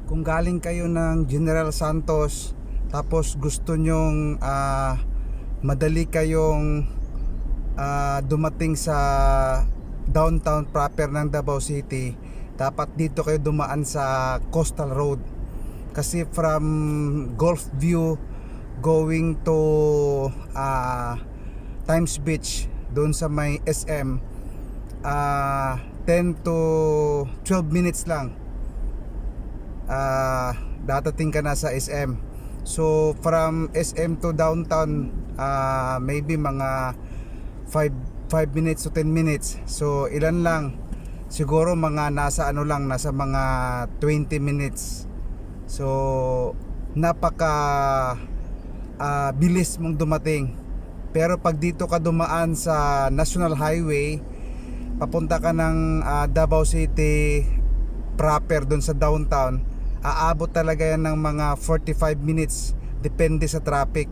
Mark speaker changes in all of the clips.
Speaker 1: Kung galing kayo ng General Santos tapos gusto nyong madali kayong dumating sa downtown proper ng Davao City, dapat dito kayo dumaan sa Coastal Road. Kasi from Gulf View going to Times Beach, doon sa may SM, 10 to 12 minutes lang dadating ka na sa SM. So from SM to downtown, maybe mga 5 minutes to 10 minutes. So ilan lang, siguro mga nasa nasa mga 20 minutes. So napaka bilis mong dumating. Pero pag dito ka dumaan sa National Highway, papunta ka ng Davao City proper, dun sa downtown, aabot talaga yan ng mga 45 minutes, depende sa traffic.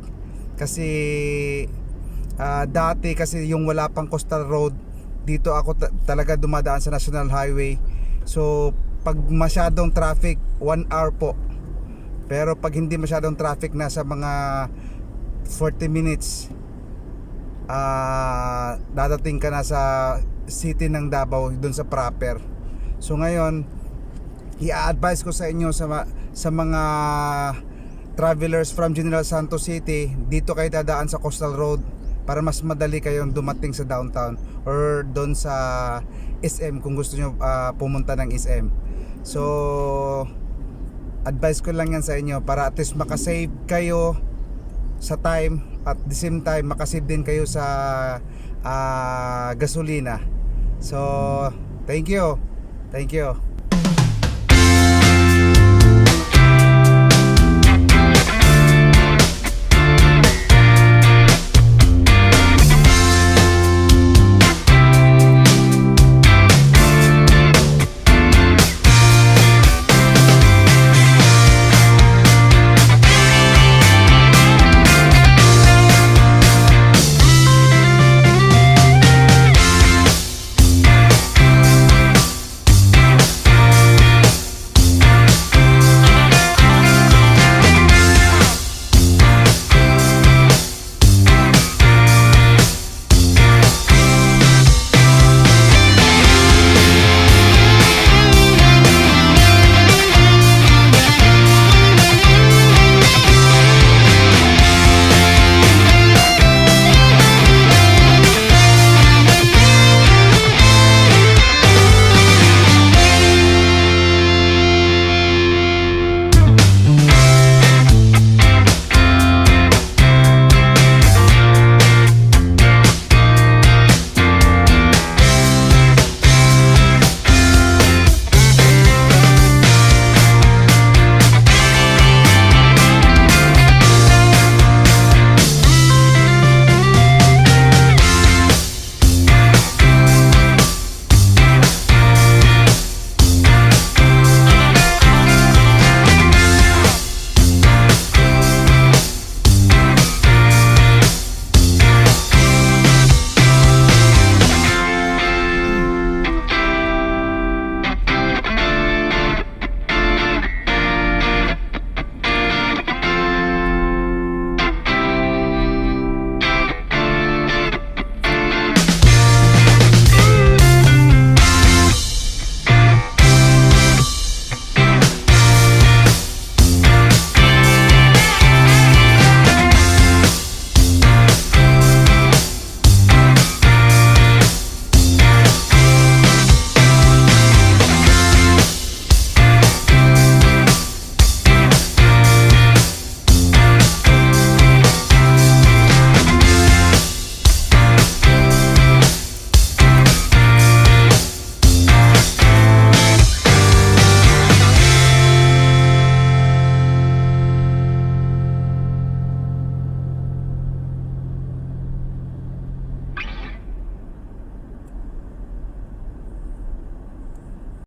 Speaker 1: Kasi dati kasi yung wala pang Coastal Road, dito ako talaga dumadaan sa National Highway. So pag masyadong traffic, 1 hour po. Pero pag hindi masyadong traffic, nasa mga 40 minutes dadating ka na sa city ng Davao, dun sa proper. So ngayon, i-advise ko sa inyo sa mga travelers from General Santos City, dito kayo dadaan sa Coastal Road para mas madali kayong dumating sa downtown or doon sa SM kung gusto nyo pumunta ng SM. So advice ko lang yan sa inyo para at least makasave kayo sa time, at the same time makasave din kayo sa gasolina. So thank you.